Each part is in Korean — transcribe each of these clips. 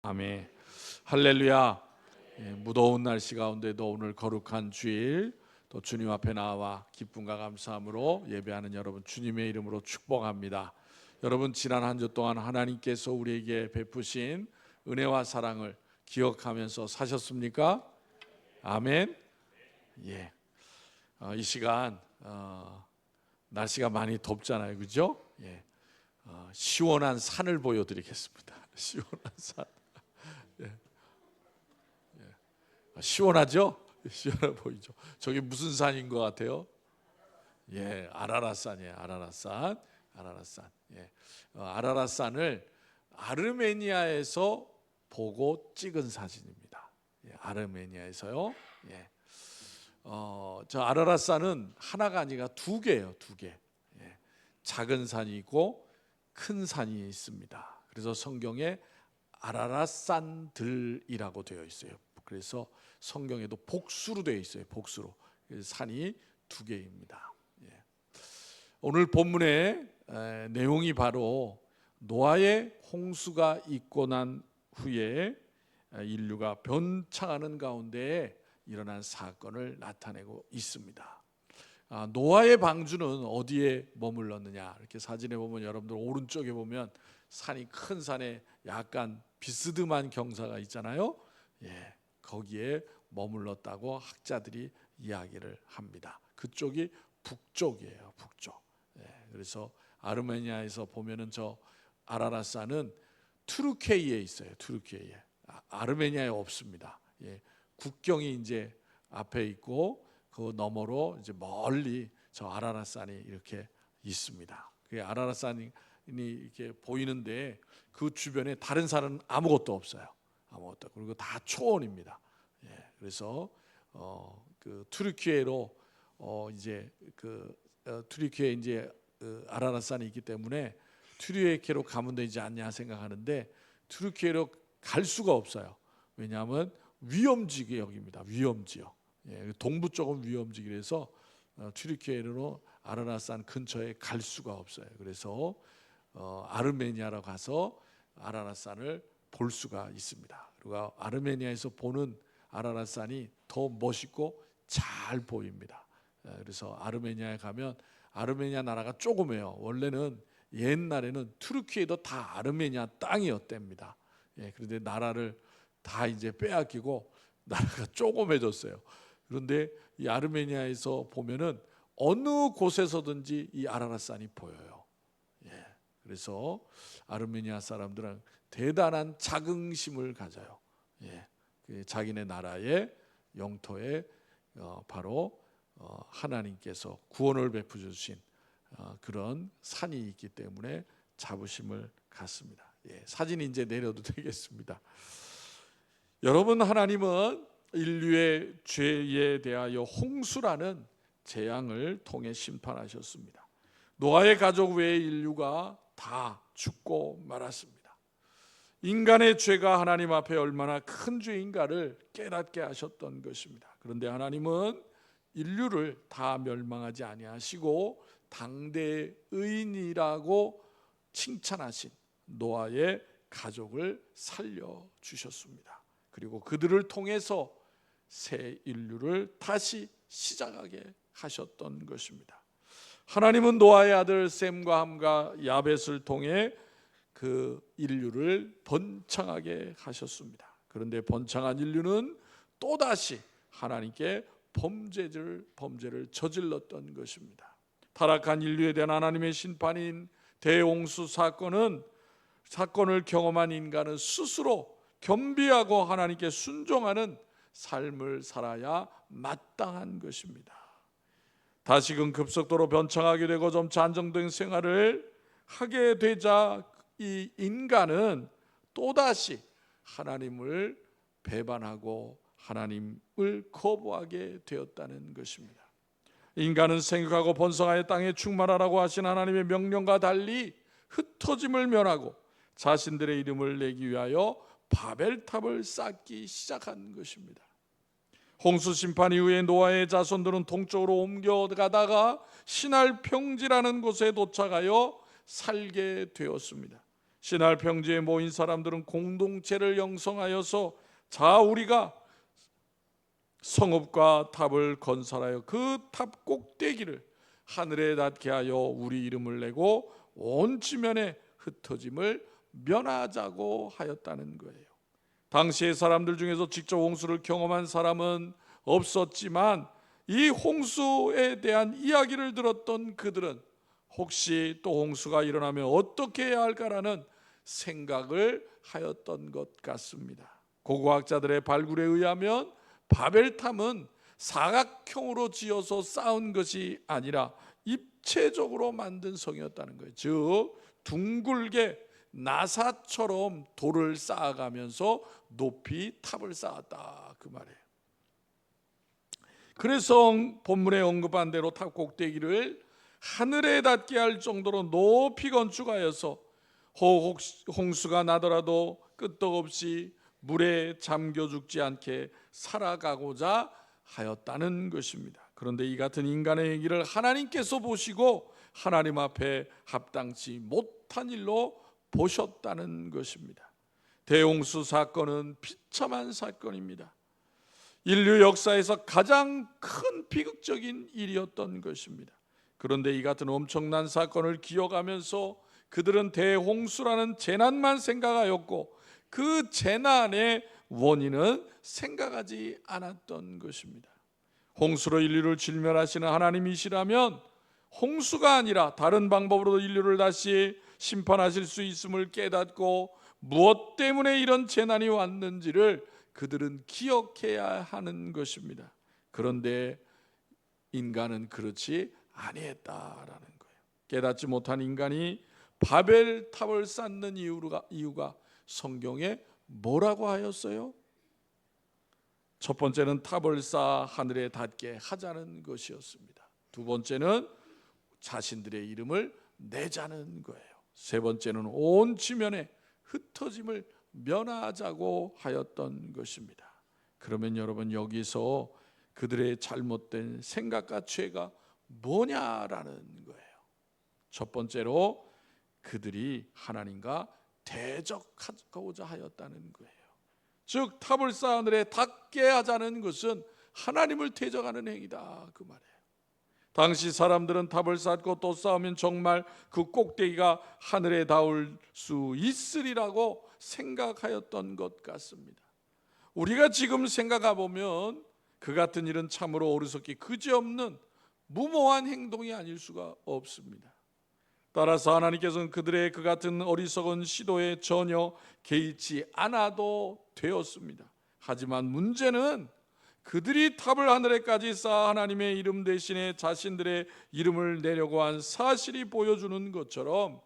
아멘. 할렐루야. 무더운 날씨 가운데도 오늘 거룩한 주일 또 주님 앞에 나와 기쁨과 감사함으로 예배하는 여러분 주님의 이름으로 축복합니다. 여러분 지난 한 주 동안 하나님께서 우리에게 베푸신 은혜와 사랑을 기억하면서 사셨습니까? 아멘. 예. 이 시간 날씨가 많이 덥잖아요, 그죠? 예. 시원한 산을 보여드리겠습니다. 시원한 산. 시원하죠? 시원해 보이죠? 저게 무슨 산인 것 같아요? 예, 아라랏산이에요. 아라랏산. 아라랏산. 예, 아라랏산을 아르메니아에서 보고 찍은 사진입니다. 예, 아르메니아에서요. 예, 저 아라랏산은 하나가 아니라 두 개예요. 두 개. 예, 작은 산이 있고 큰 산이 있습니다. 그래서 성경에 아라랏산들이라고 되어 있어요. 그래서 성경에도 복수로 되어 있어요. 복수로. 산이 두 개입니다. 예. 오늘 본문의 내용이 바로 노아의 홍수가 있고 난 후에 인류가 변창하는 가운데 일어난 사건을 나타내고 있습니다. 노아의 방주는 어디에 머물렀느냐? 이렇게 사진에 보면 여러분들 오른쪽에 보면 산이 큰 산에 약간 비스듬한 경사가 있잖아요. 예. 거기에 머물렀다고 학자들이 이야기를 합니다. 그쪽이 북쪽이에요. 북쪽. 예, 그래서 아르메니아에서 보면은 저 아라랏산은 투르키예에 있어요. 투르키예에. 아르메니아에 없습니다. 예, 국경이 이제 앞에 있고 그 너머로 이제 멀리 저 아라랏산이 이렇게 있습니다. 그 아라랏산이 이렇게 보이는데 그 주변에 다른 산은 아무것도 없어요. 아무것도. 그리고 다 초원입니다. 예, 그래서 그 투르키예로 이제 투르키예 이제 아라랏산이 있기 때문에 투르키예로 가면 되지 않냐 생각하는데 투르키예로 갈 수가 없어요. 왜냐하면 위험지 지역입니다. 위험지역. 예, 동부 쪽은 위험지역이라서 투르키예로 아라랏산 근처에 갈 수가 없어요. 그래서 아르메니아로 가서 아라랏산을 볼 수가 있습니다. 그리고 아르메니아에서 보는 아라랏산이 더 멋있고 잘 보입니다. 그래서 아르메니아에 가면 아르메니아 나라가 조그매요. 원래는 옛날에는 투르키예도 다 아르메니아 땅이었답니다. 예, 그런데 나라를 다 이제 빼앗기고 나라가 조그매졌어요. 그런데 이 아르메니아에서 보면은 어느 곳에서든지 이 아라랏산이 보여요. 예, 그래서 아르메니아 사람들은 대단한 자긍심을 가져요. 예, 자기네 나라의 영토에 바로 하나님께서 구원을 베풀어 주신 그런 산이 있기 때문에 자부심을 갖습니다. 예, 사진 이제 내려도 되겠습니다. 여러분, 하나님은 인류의 죄에 대하여 홍수라는 재앙을 통해 심판하셨습니다. 노아의 가족 외의 인류가 다 죽고 말았습니다. 인간의 죄가 하나님 앞에 얼마나 큰 죄인가를 깨닫게 하셨던 것입니다. 그런데 하나님은 인류를 다 멸망하지 아니하시고 당대 의인이라고 칭찬하신 노아의 가족을 살려주셨습니다. 그리고 그들을 통해서 새 인류를 다시 시작하게 하셨던 것입니다. 하나님은 노아의 아들 셈과 함과 야벳을 통해 그 인류를 번창하게 하셨습니다. 그런데 번창한 인류는 또다시 하나님께 범죄를 저질렀던 것입니다. 타락한 인류에 대한 하나님의 심판인 대홍수 사건을 경험한 인간은 스스로 겸비하고 하나님께 순종하는 삶을 살아야 마땅한 것입니다. 다시금 급속도로 변창하게 되고 점차 안정된 생활을 하게 되자 이 인간은 또다시 하나님을 배반하고 하나님을 거부하게 되었다는 것입니다. 인간은 생육하고 번성하여 땅에 충만하라고 하신 하나님의 명령과 달리 흩어짐을 면하고 자신들의 이름을 내기 위하여 바벨탑을 쌓기 시작한 것입니다. 홍수 심판 이후에 노아의 자손들은 동쪽으로 옮겨가다가 신할 평지라는 곳에 도착하여 살게 되었습니다. 신할 평지에 모인 사람들은 공동체를 형성하여서 자 우리가 성읍과 탑을 건설하여 그 탑 꼭대기를 하늘에 닿게 하여 우리 이름을 내고 온 지면에 흩어짐을 면하자고 하였다는 거예요. 당시의 사람들 중에서 직접 홍수를 경험한 사람은 없었지만 이 홍수에 대한 이야기를 들었던 그들은 혹시 또 홍수가 일어나면 어떻게 해야 할까라는 생각을 하였던 것 같습니다. 고고학자들의 발굴에 의하면 바벨탑은 사각형으로 지어서 쌓은 것이 아니라 입체적으로 만든 성이었다는 거예요. 즉 둥글게 나사처럼 돌을 쌓아가면서 높이 탑을 쌓았다 그 말이에요. 그래서 본문에 언급한 대로 탑 꼭대기를 하늘에 닿게 할 정도로 높이 건축하여서 홍수가 나더라도 끄떡없이 물에 잠겨 죽지 않게 살아가고자 하였다는 것입니다. 그런데 이 같은 인간의 얘기를 하나님께서 보시고 하나님 앞에 합당치 못한 일로 보셨다는 것입니다. 대홍수 사건은 비참한 사건입니다. 인류 역사에서 가장 큰 비극적인 일이었던 것입니다. 그런데 이 같은 엄청난 사건을 기억하면서 그들은 대홍수라는 재난만 생각하였고 그 재난의 원인은 생각하지 않았던 것입니다. 홍수로 인류를 질멸하시는 하나님이시라면 홍수가 아니라 다른 방법으로 인류를 다시 심판하실 수 있음을 깨닫고 무엇 때문에 이런 재난이 왔는지를 그들은 기억해야 하는 것입니다. 그런데 인간은 그렇지 아니했다라는 거예요. 깨닫지 못한 인간이 바벨탑을 쌓는 이유가 성경에 뭐라고 하였어요? 첫 번째는 탑을 쌓아 하늘에 닿게 하자는 것이었습니다. 두 번째는 자신들의 이름을 내자는 거예요. 세 번째는 온 지면에 흩어짐을 면하자고 하였던 것입니다. 그러면 여러분 여기서 그들의 잘못된 생각과 죄가 뭐냐라는 거예요. 첫 번째로 그들이 하나님과 대적하고자 하였다는 거예요. 즉 탑을 쌓아 하늘에 닿게 하자는 것은 하나님을 대적하는 행위다 그 말이에요. 당시 사람들은 탑을 쌓고 또 쌓으면 정말 그 꼭대기가 하늘에 닿을 수 있으리라고 생각하였던 것 같습니다. 우리가 지금 생각해 보면 그 같은 일은 참으로 어리석기 그지없는 무모한 행동이 아닐 수가 없습니다. 따라서 하나님께서는 그들의 그 같은 어리석은 시도에 전혀 개의치 않아도 되었습니다. 하지만 문제는 그들이 탑을 하늘에까지 쌓아 하나님의 이름 대신에 자신들의 이름을 내려고 한 사실이 보여주는 것처럼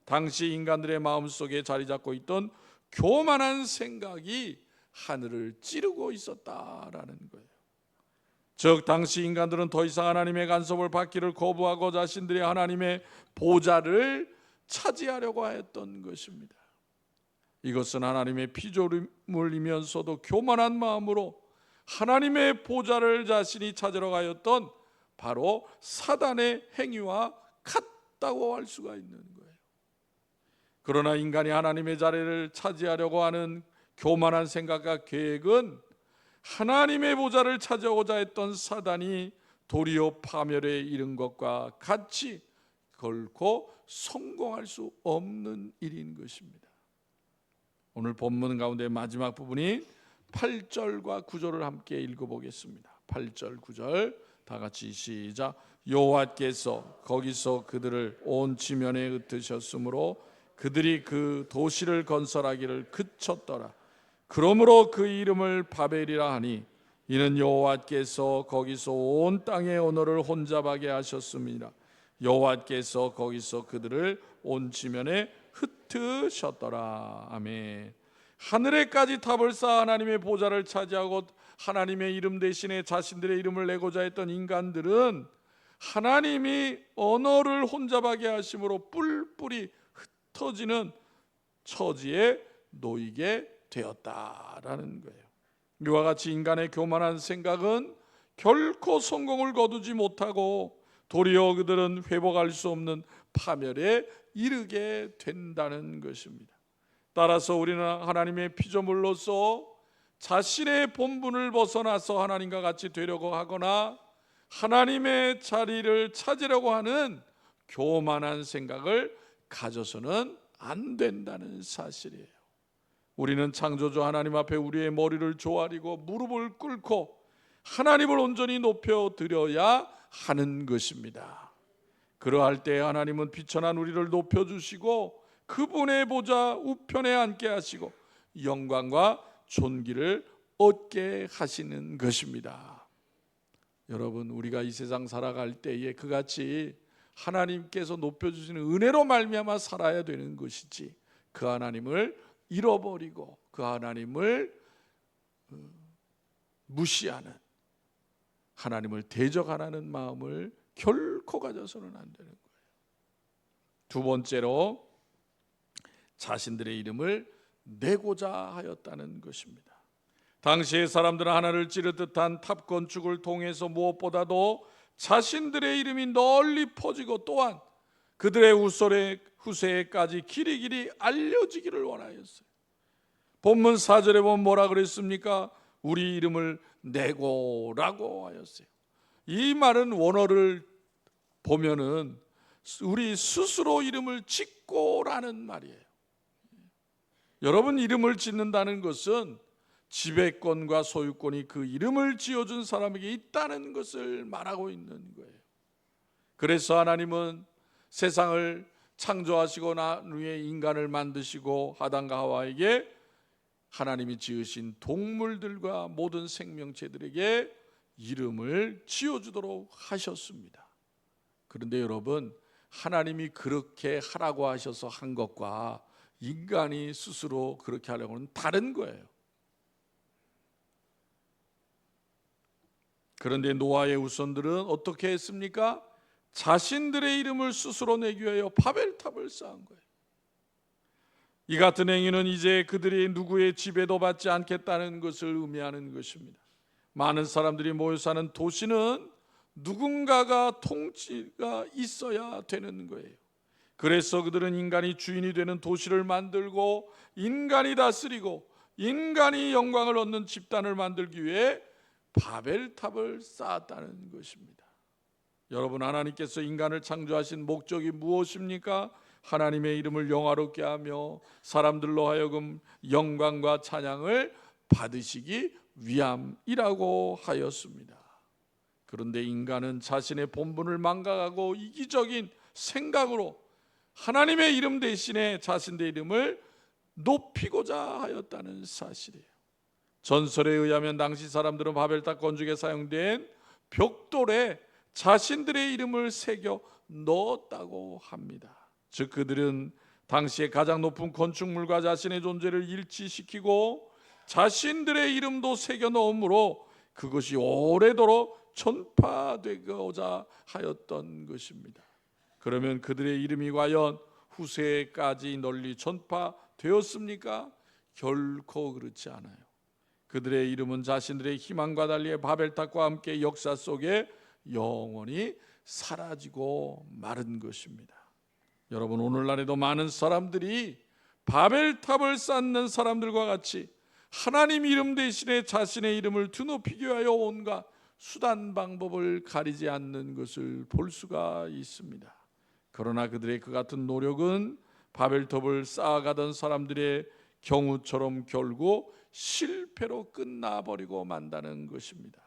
당시 인간들의 마음속에 자리 잡고 있던 교만한 생각이 하늘을 찌르고 있었다라는 거예요. 즉 당시 인간들은 더 이상 하나님의 간섭을 받기를 거부하고 자신들이 하나님의 보좌를 차지하려고 하였던 것입니다. 이것은 하나님의 피조물이면서도 교만한 마음으로 하나님의 보좌를 자신이 찾으러 가였던 바로 사단의 행위와 같다고 할 수가 있는 거예요. 그러나 인간이 하나님의 자리를 차지하려고 하는 교만한 생각과 계획은 하나님의 보좌를 찾아오자 했던 사단이 도리어 파멸에 이른 것과 같이 결코 성공할 수 없는 일인 것입니다. 오늘 본문 가운데 마지막 부분이 8절과 9절을 함께 읽어보겠습니다. 8절 9절 다 같이 시작. 여호와께서 거기서 그들을 온 지면에 흩으셨으므로 그들이 그 도시를 건설하기를 그쳤더라. 그러므로 그 이름을 바벨이라 하니 이는 여호와께서 거기서 온 땅의 언어를 혼잡하게 하셨습니다. 여호와께서 거기서 그들을 온 지면에 흩으셨더라. 아멘. 하늘에까지 탑을 쌓아 하나님의 보좌를 차지하고 하나님의 이름 대신에 자신들의 이름을 내고자 했던 인간들은 하나님이 언어를 혼잡하게 하심으로 뿔뿔이 흩어지는 처지에 놓이게 되었다라는 거예요. 이와 같이 인간의 교만한 생각은 결코 성공을 거두지 못하고 도리어 그들은 회복할 수 없는 파멸에 이르게 된다는 것입니다. 따라서 우리는 하나님의 피조물로서 자신의 본분을 벗어나서 하나님과 같이 되려고 하거나 하나님의 자리를 찾으려고 하는 교만한 생각을 가져서는 안 된다는 사실이에요. 우리는 창조주 하나님 앞에 우리의 머리를 조아리고 무릎을 꿇고 하나님을 온전히 높여 드려야 하는 것입니다. 그러할 때 하나님은 비천한 우리를 높여주시고 그분의 보좌 우편에 앉게 하시고 영광과 존귀를 얻게 하시는 것입니다. 여러분, 우리가 이 세상 살아갈 때에 그같이 하나님께서 높여주시는 은혜로 말미암아 살아야 되는 것이지, 그 하나님을 잃어버리고 그 하나님을 무시하는, 하나님을 대적하는 마음을 결코 가져서는 안 되는 거예요. 두 번째로 자신들의 이름을 내고자 하였다는 것입니다. 당시의 사람들은 하늘을 찌를 듯한 탑 건축을 통해서 무엇보다도 자신들의 이름이 널리 퍼지고 또한 그들의 후세에까지 길이 알려지기를 원하였어요. 본문 4절에 보면 뭐라 그랬습니까? 우리 이름을 내고라고 하였어요. 이 말은 원어를 보면은 우리 스스로 이름을 짓고라는 말이에요. 여러분, 이름을 짓는다는 것은 지배권과 소유권이 그 이름을 지어준 사람에게 있다는 것을 말하고 있는 거예요. 그래서 하나님은 세상을 창조하시고 난 후에 인간을 만드시고 아담과 하와에게 하나님이 지으신 동물들과 모든 생명체들에게 이름을 지어주도록 하셨습니다. 그런데 여러분, 하나님이 그렇게 하라고 하셔서 한 것과 인간이 스스로 그렇게 하려고는 다른 거예요. 그런데 노아의 후손들은 어떻게 했습니까? 자신들의 이름을 스스로 내기 위하여 바벨탑을 쌓은 거예요. 이 같은 행위는 이제 그들이 누구의 지배도 받지 않겠다는 것을 의미하는 것입니다. 많은 사람들이 모여 사는 도시는 누군가가 통치가 있어야 되는 거예요. 그래서 그들은 인간이 주인이 되는 도시를 만들고 인간이 다스리고 인간이 영광을 얻는 집단을 만들기 위해 바벨탑을 쌓았다는 것입니다. 여러분, 하나님께서 인간을 창조하신 목적이 무엇입니까? 하나님의 이름을 영화롭게 하며 사람들로 하여금 영광과 찬양을 받으시기 위함이라고 하였습니다. 그런데 인간은 자신의 본분을 망각하고 이기적인 생각으로 하나님의 이름 대신에 자신의 이름을 높이고자 하였다는 사실이에요. 전설에 의하면 당시 사람들은 바벨탑 건축에 사용된 벽돌에 자신들의 이름을 새겨 넣었다고 합니다. 즉 그들은 당시에 가장 높은 건축물과 자신의 존재를 일치시키고 자신들의 이름도 새겨 넣음으로 그것이 오래도록 전파되고자 하였던 것입니다. 그러면 그들의 이름이 과연 후세까지 널리 전파되었습니까? 결코 그렇지 않아요. 그들의 이름은 자신들의 희망과 달리 바벨탑과 함께 역사 속에 영원히 사라지고 마른 것입니다. 여러분, 오늘날에도 많은 사람들이 바벨탑을 쌓는 사람들과 같이 하나님 이름 대신에 자신의 이름을 드높이기 위하여 온갖 수단 방법을 가리지 않는 것을 볼 수가 있습니다. 그러나 그들의 그 같은 노력은 바벨탑을 쌓아가던 사람들의 경우처럼 결국 실패로 끝나버리고 만다는 것입니다.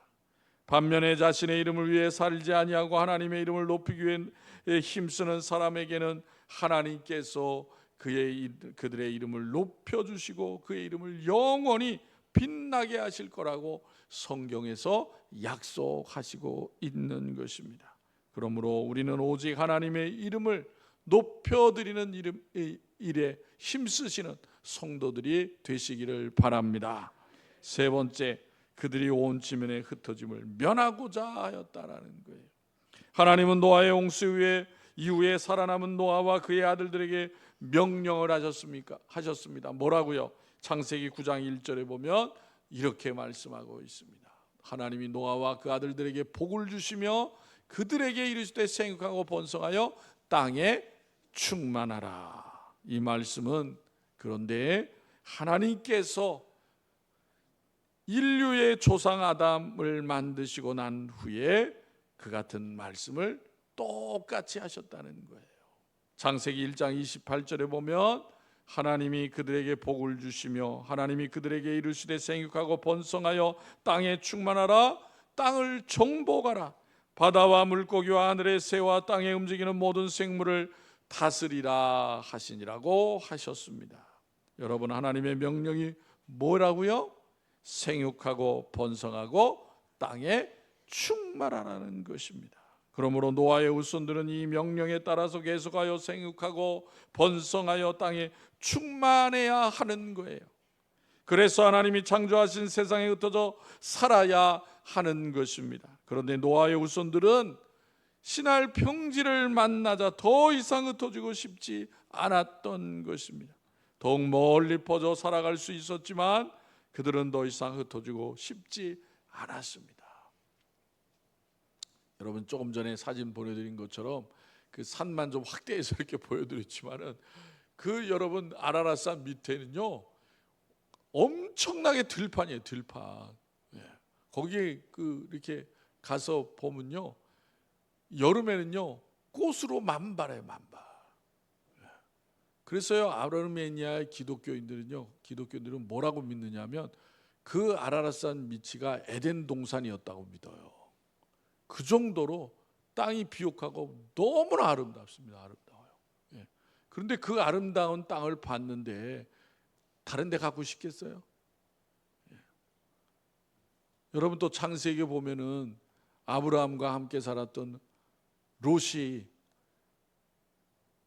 반면에 자신의 이름을 위해 살지 아니하고 하나님의 이름을 높이기 위해 힘쓰는 사람에게는 하나님께서 그들의 이름을 높여주시고 그의 이름을 영원히 빛나게 하실 거라고 성경에서 약속하시고 있는 것입니다. 그러므로 우리는 오직 하나님의 이름을 높여드리는 일에 힘쓰시는 성도들이 되시기를 바랍니다. 세 번째, 그들이 온 지면의 흩어짐을 면하고자 하였다라는 거예요. 하나님은 노아의 홍수 이후에 살아남은 노아와 그의 아들들에게 명령을 하셨습니다. 뭐라고요? 창세기 9장 1절에 보면 이렇게 말씀하고 있습니다. 하나님이 노아와 그 아들들에게 복을 주시며 그들에게 이르시되 생육하고 번성하여 땅에 충만하라. 이 말씀은 그런데 하나님께서 인류의 조상 아담을 만드시고 난 후에 그 같은 말씀을 똑같이 하셨다는 거예요. 창세기 1장 28절에 보면 하나님이 그들에게 복을 주시며 하나님이 그들에게 이르시되 생육하고 번성하여 땅에 충만하라, 땅을 정복하라, 바다와 물고기와 하늘의 새와 땅에 움직이는 모든 생물을 다스리라 하시니라고 하셨습니다. 여러분, 하나님의 명령이 뭐라고요? 생육하고 번성하고 땅에 충만하라는 것입니다. 그러므로 노아의 후손들은 이 명령에 따라서 계속하여 생육하고 번성하여 땅에 충만해야 하는 거예요. 그래서 하나님이 창조하신 세상에 흩어져 살아야 하는 것입니다. 그런데 노아의 후손들은 신할 평지를 만나자 더 이상 흩어지고 싶지 않았던 것입니다. 더욱 멀리 퍼져 살아갈 수 있었지만 그들은 더 이상 흩어지고 싶지 않았습니다. 여러분, 조금 전에 사진 보내드린 것처럼 그 산만 좀 확대해서 이렇게 보여드렸지만은 그 여러분 아라랏산 밑에는요 엄청나게 들판이에요. 들판. 거기 그 이렇게 가서 보면요 여름에는요 꽃으로 만발해요. 만발. 그래서요 아르메니아의 기독교인들은 뭐라고 믿느냐면 그 아라랏산 밑이가 에덴 동산이었다고 믿어요. 그 정도로 땅이 비옥하고 너무나 아름답습니다. 아름다워요. 그런데 그 아름다운 땅을 봤는데 다른 데 가고 싶겠어요? 여러분, 또 창세기에 보면은 아브라함과 함께 살았던 롯이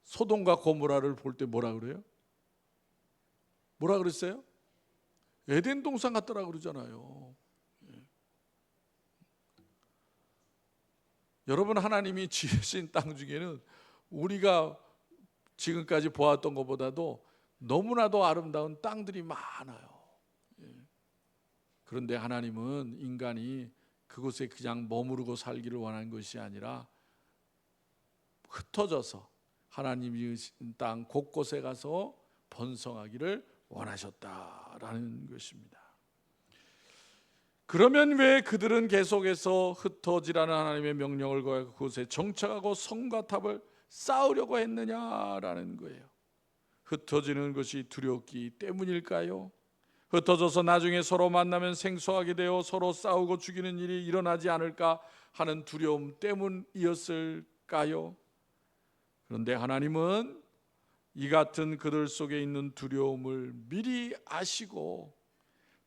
소돔과 고모라를 볼 때 뭐라 그래요? 뭐라 그랬어요? 에덴 동산 같더라 그러잖아요. 여러분, 하나님이 지으신 땅 중에는 우리가 지금까지 보았던 것보다도 너무나도 아름다운 땅들이 많아요. 그런데 하나님은 인간이 그곳에 그냥 머무르고 살기를 원한 것이 아니라 흩어져서 하나님이 지으신 땅 곳곳에 가서 번성하기를 원하셨다라는 것입니다. 그러면 왜 그들은 계속해서 흩어지라는 하나님의 명령을 거하고 그곳에 정착하고 성과 탑을 쌓으려고 했느냐라는 거예요. 흩어지는 것이 두렵기 때문일까요? 흩어져서 나중에 서로 만나면 생소하게 되어 서로 싸우고 죽이는 일이 일어나지 않을까 하는 두려움 때문이었을까요? 그런데 하나님은 이 같은 그들 속에 있는 두려움을 미리 아시고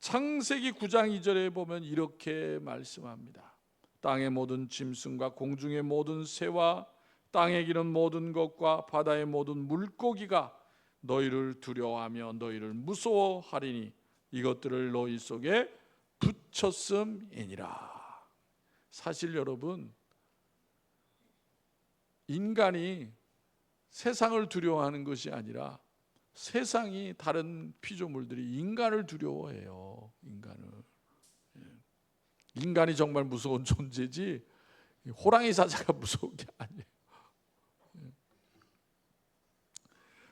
창세기 9장 2절에 보면 이렇게 말씀합니다. 땅의 모든 짐승과 공중의 모든 새와 땅에 기는 모든 것과 바다의 모든 물고기가 너희를 두려워하며 너희를 무서워하리니 이것들을 너희 속에 붙였음이니라. 사실 여러분, 인간이 세상을 두려워하는 것이 아니라 세상이 다른 피조물들이 인간을 두려워해요. 인간이 정말 무서운 존재지 호랑이 사자가 무서운 게 아니에요.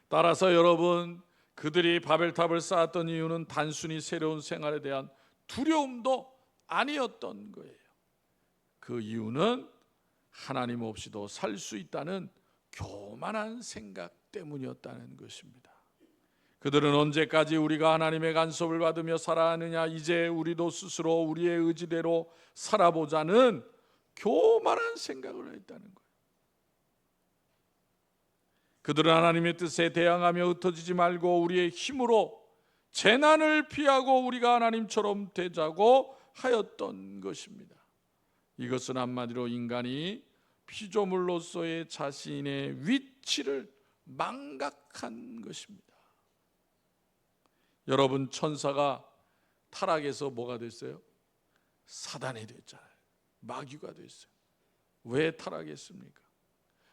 따라서 여러분, 그들이 바벨탑을 쌓았던 이유는 단순히 새로운 생활에 대한 두려움도 아니었던 거예요. 그 이유는 하나님 없이도 살 수 있다는 교만한 생각 때문이었다는 것입니다. 그들은 언제까지 우리가 하나님의 간섭을 받으며 살아야 하느냐, 이제 우리도 스스로 우리의 의지대로 살아보자는 교만한 생각을 했다는 거예요. 그들은 하나님의 뜻에 대항하며 흩어지지 말고 우리의 힘으로 재난을 피하고 우리가 하나님처럼 되자고 하였던 것입니다. 이것은 한마디로 인간이 피조물로서의 자신의 위치를 망각한 것입니다. 여러분, 천사가 타락해서 뭐가 됐어요? 사단이 됐잖아요. 마귀가 됐어요. 왜 타락했습니까?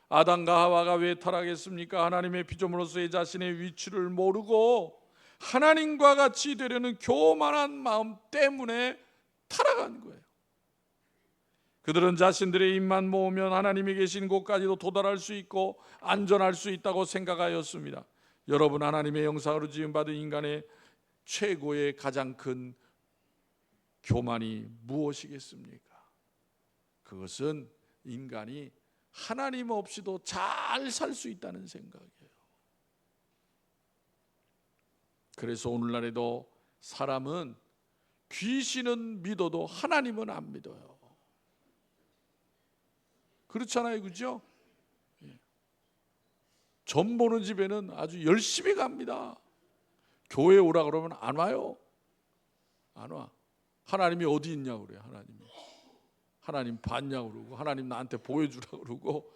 아담과 하와가 왜 타락했습니까? 하나님의 피조물로서의 자신의 위치를 모르고 하나님과 같이 되려는 교만한 마음 때문에 타락한 거예요. 그들은 자신들의 입만 모으면 하나님이 계신 곳까지도 도달할 수 있고 안전할 수 있다고 생각하였습니다. 여러분, 하나님의 형상으로 지음받은 인간의 최고의 가장 큰 교만이 무엇이겠습니까? 그것은 인간이 하나님 없이도 잘 살 수 있다는 생각이에요. 그래서 오늘날에도 사람은 귀신은 믿어도 하나님은 안 믿어요. 그렇잖아요, 그죠? 점 보는 집에는 아주 열심히 갑니다. 교회 오라 그러면 안 와요. 안 와. 하나님이 어디 있냐고 그래요. 하나님 봤냐고 그러고, 하나님 나한테 보여주라고 그러고.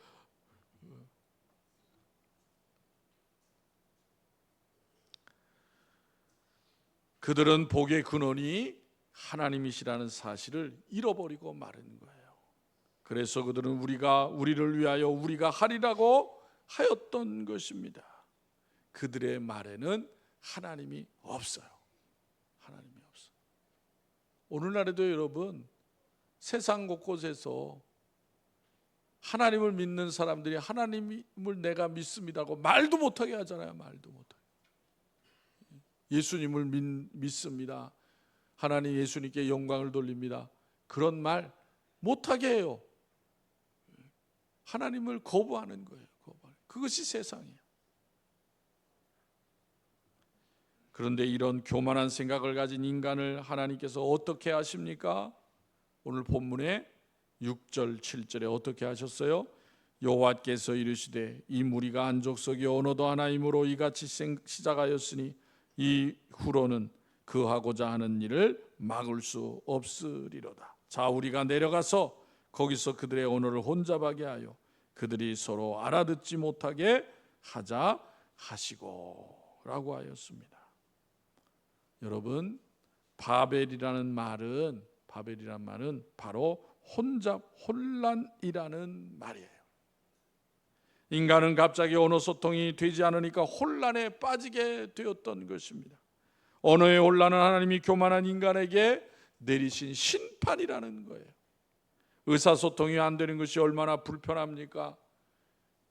그들은 복의 근원이 하나님이시라는 사실을 잃어버리고 마른 거예요. 그래서 그들은 우리를 위하여 우리가 하리라고 하였던 것입니다. 그들의 말에는 하나님이 없어요. 하나님이 없어요. 오늘날에도 여러분, 세상 곳곳에서 하나님을 믿는 사람들이 하나님을 내가 믿습니다고 말도 못하게 하잖아요. 말도 못하게. 예수님을 믿습니다. 하나님 예수님께 영광을 돌립니다. 그런 말 못하게 해요. 하나님을 거부하는 거예요. 그것이 세상이에요. 그런데 이런 교만한 생각을 가진 인간을 하나님께서 어떻게 하십니까? 오늘 본문에 6절 7절에 어떻게 하셨어요? 여호와께서 이르시되 이 무리가 안족속이 언어도 하나이므로 이같이 시작하였으니 이후로는 그 하고자 하는 일을 막을 수 없으리로다. 자, 우리가 내려가서 거기서 그들의 언어를 혼잡하게 하여 그들이 서로 알아듣지 못하게 하자 하시고 라고 하였습니다. 여러분, 바벨이라는 말은 바로 혼란이라는 말이에요. 인간은 갑자기 언어 소통이 되지 않으니까 혼란에 빠지게 되었던 것입니다. 언어의 혼란은 하나님이 교만한 인간에게 내리신 심판이라는 거예요. 의사소통이 안 되는 것이 얼마나 불편합니까?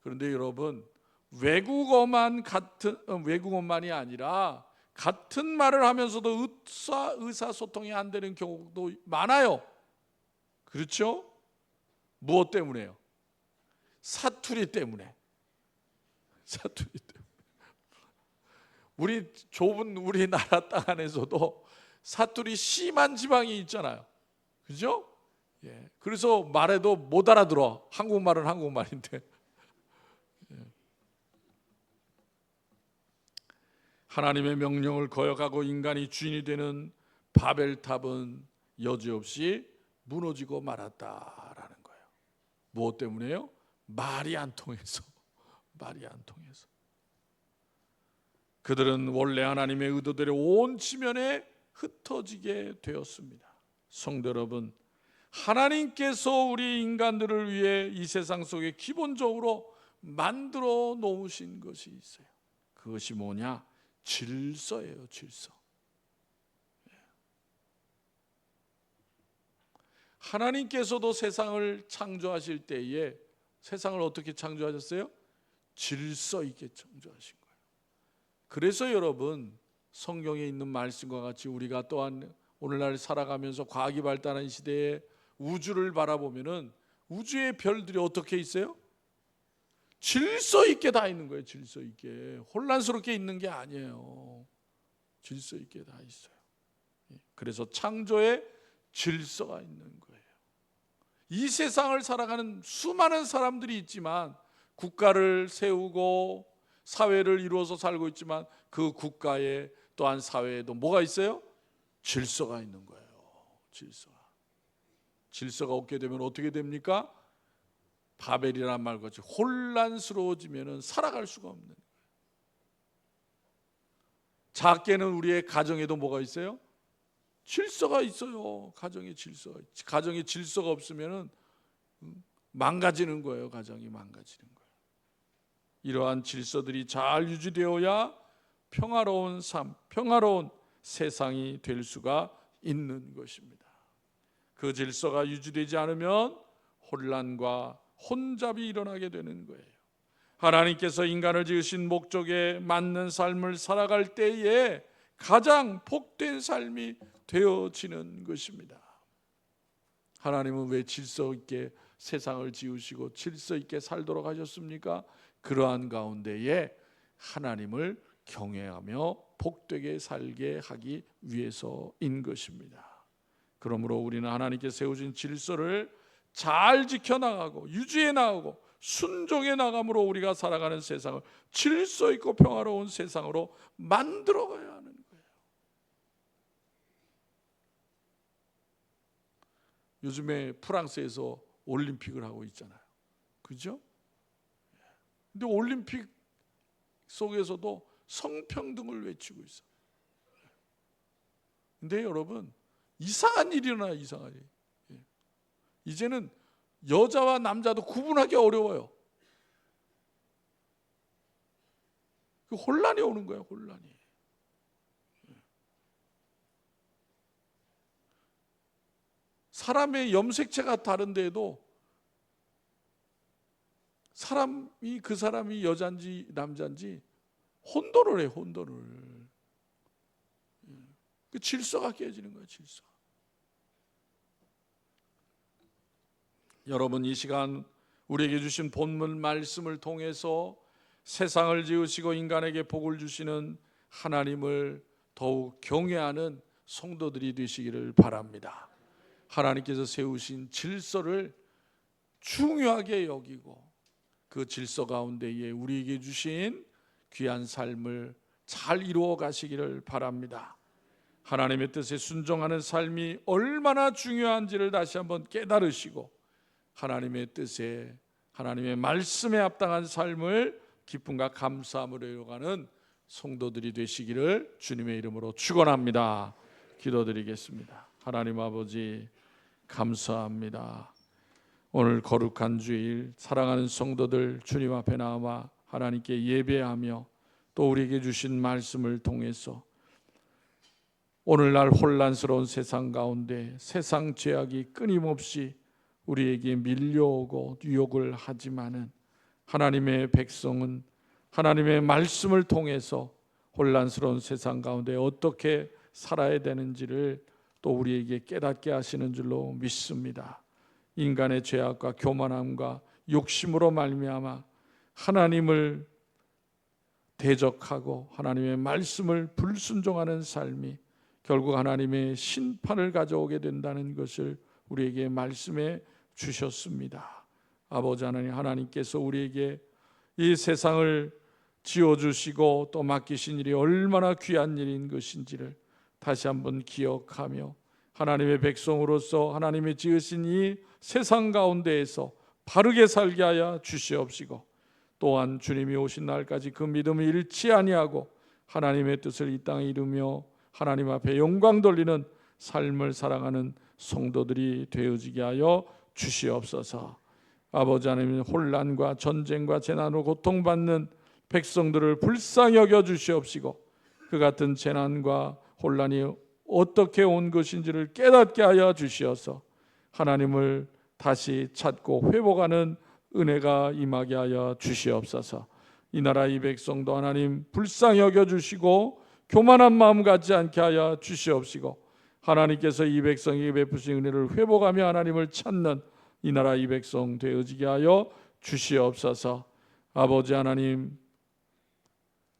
그런데 여러분, 외국어만이 아니라 같은 말을 하면서도 의사소통이 안 되는 경우도 많아요. 그렇죠? 무엇 때문에요? 사투리 때문에. 우리 좁은 우리나라 땅 안에서도 사투리 심한 지방이 있잖아요. 그죠? 예. 그래서 말해도 못 알아들어. 한국말은 한국말인데. 예. 하나님의 명령을 거역하고 인간이 주인이 되는 바벨탑은 여지없이 무너지고 말았다라는 거예요. 무엇 때문에요? 말이 안 통해서. 그들은 원래 하나님의 의도대로 온 지면에 흩어지게 되었습니다. 성도 여러분, 하나님께서 우리 인간들을 위해 이 세상 속에 기본적으로 만들어 놓으신 것이 있어요. 그것이 뭐냐? 질서예요. 질서. 하나님께서도 세상을 창조하실 때에 세상을 어떻게 창조하셨어요? 질서 있게 창조하신 거예요. 그래서 여러분, 성경에 있는 말씀과 같이 우리가 또한 오늘날 살아가면서 과학이 발달한 시대에 우주를 바라보면은 우주의 별들이 어떻게 있어요? 질서 있게 다 있는 거예요. 질서 있게. 혼란스럽게 있는 게 아니에요. 질서 있게 다 있어요. 그래서 창조에 질서가 있는 거예요. 이 세상을 살아가는 수많은 사람들이 있지만, 국가를 세우고 사회를 이루어서 살고 있지만 그 국가에 또한 사회에도 뭐가 있어요? 질서가 있는 거예요. 질서가 없게 되면 어떻게 됩니까? 바벨이라는 말 같이 혼란스러워지면 살아갈 수가 없는 거예요. 작게는 우리의 가정에도 뭐가 있어요? 질서가 있어요. 가정에 질서가 없으면 망가지는 거예요. 가정이 망가지는 거예요. 이러한 질서들이 잘 유지되어야 평화로운 삶, 평화로운 세상이 될 수가 있는 것입니다. 그 질서가 유지되지 않으면 혼란과 혼잡이 일어나게 되는 거예요. 하나님께서 인간을 지으신 목적에 맞는 삶을 살아갈 때에 가장 복된 삶이 되어지는 것입니다. 하나님은 왜 질서 있게 세상을 지으시고 질서 있게 살도록 하셨습니까? 그러한 가운데에 하나님을 경외하며 복되게 살게 하기 위해서인 것입니다. 그러므로 우리는 하나님께 세우신 질서를 잘 지켜나가고 유지해 나가고 순종해 나감으로 우리가 살아가는 세상을 질서 있고 평화로운 세상으로 만들어가야 하는 거예요. 요즘에 프랑스에서 올림픽을 하고 있잖아요. 그죠? 근데 올림픽 속에서도 성평등을 외치고 있어요. 근데 여러분, 이상한 일이 일어나요. 이상한 일. 이제는 여자와 남자도 구분하기 어려워요. 혼란이 오는 거예요. 혼란이. 사람의 염색체가 다른데도 사람이 그 사람이 여잔지 남잔지 혼돈을 해요. 혼돈을. 그 질서가 깨지는 거예요. 질서. 여러분, 이 시간 우리에게 주신 본문 말씀을 통해서 세상을 지으시고 인간에게 복을 주시는 하나님을 더욱 경외하는 성도들이 되시기를 바랍니다. 하나님께서 세우신 질서를 중요하게 여기고 그 질서 가운데에 우리에게 주신 귀한 삶을 잘 이루어 가시기를 바랍니다. 하나님의 뜻에 순종하는 삶이 얼마나 중요한지를 다시 한번 깨달으시고 하나님의 뜻에 하나님의 말씀에 합당한 삶을 기쁨과 감사함으로 이루어가는 성도들이 되시기를 주님의 이름으로 축원합니다. 기도드리겠습니다. 하나님 아버지, 감사합니다. 오늘 거룩한 주일 사랑하는 성도들 주님 앞에 나와 하나님께 예배하며 또 우리에게 주신 말씀을 통해서 오늘날 혼란스러운 세상 가운데 세상 죄악이 끊임없이 우리에게 밀려오고 유혹을 하지만은 하나님의 백성은 하나님의 말씀을 통해서 혼란스러운 세상 가운데 어떻게 살아야 되는지를 또 우리에게 깨닫게 하시는 줄로 믿습니다. 인간의 죄악과 교만함과 욕심으로 말미암아 하나님을 대적하고 하나님의 말씀을 불순종하는 삶이 결국 하나님의 심판을 가져오게 된다는 것을 우리에게 말씀해 주셨습니다. 아버지 하나님, 하나님께서 우리에게 이 세상을 지어주시고 또 맡기신 일이 얼마나 귀한 일인 것인지를 다시 한번 기억하며 하나님의 백성으로서 하나님의 지으신 이 세상 가운데에서 바르게 살게 하여 주시옵시고 또한 주님이 오신 날까지 그 믿음을 잃지 아니하고 하나님의 뜻을 이 땅에 이루며 하나님 앞에 영광 돌리는 삶을 살아가는 성도들이 되어지게 하여 주시옵소서. 아버지 하나님, 혼란과 전쟁과 재난으로 고통받는 백성들을 불쌍히 여겨 주시옵시고 그 같은 재난과 혼란이 어떻게 온 것인지를 깨닫게 하여 주시어서 하나님을 다시 찾고 회복하는 은혜가 임하게 하여 주시옵소서. 이 나라 이 백성도 하나님 불쌍히 여겨주시고 교만한 마음 갖지 않게 하여 주시옵시고 하나님께서 이 백성에게 베푸신 은혜를 회복하며 하나님을 찾는 이 나라 이 백성 되어지게 하여 주시옵소서. 아버지 하나님,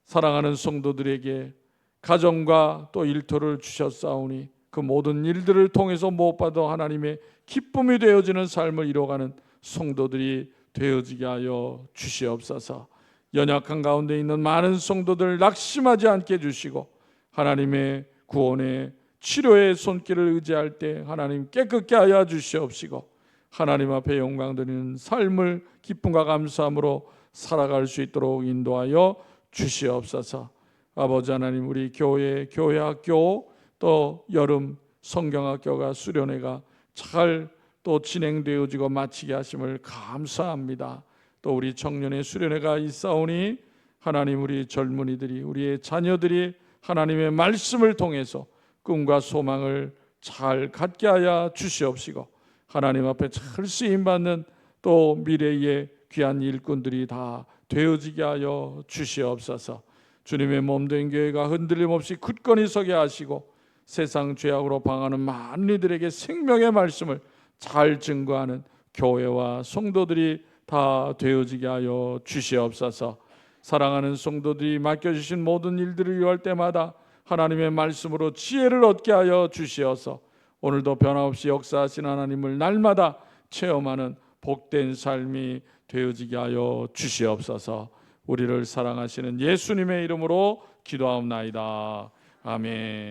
사랑하는 성도들에게 가정과 또 일터를 주셨사오니 그 모든 일들을 통해서 무엇보다 하나님의 기쁨이 되어지는 삶을 이뤄가는 성도들이 되어지게 하여 주시옵소서. 연약한 가운데 있는 많은 성도들 낙심하지 않게 해주시고 하나님의 구원의 치료의 손길을 의지할 때 하나님 깨끗게 하여 주시옵시고 하나님 앞에 영광 드리는 삶을 기쁨과 감사함으로 살아갈 수 있도록 인도하여 주시옵소서. 아버지 하나님, 우리 교회 학교 또 여름 성경학교가 수련회가 잘 또 진행되어지고 마치게 하심을 감사합니다. 또 우리 청년의 수련회가 있사오니 하나님, 우리 젊은이들이 우리의 자녀들이 하나님의 말씀을 통해서 꿈과 소망을 잘 갖게 하여 주시옵시고 하나님 앞에 잘 쓰임받는 또 미래의 귀한 일꾼들이 다 되어지게 하여 주시옵소서. 주님의 몸된 교회가 흔들림 없이 굳건히 서게 하시고 세상 죄악으로 방하는 많은 이들에게 생명의 말씀을 잘 증거하는 교회와 성도들이 다 되어지게 하여 주시옵소서. 사랑하는 성도들이 맡겨주신 모든 일들을 위할 때마다 하나님의 말씀으로 지혜를 얻게 하여 주시어서 오늘도 변함없이 역사하신 하나님을 날마다 체험하는 복된 삶이 되어지게 하여 주시옵소서. 우리를 사랑하시는 예수님의 이름으로 기도하옵나이다. 아멘.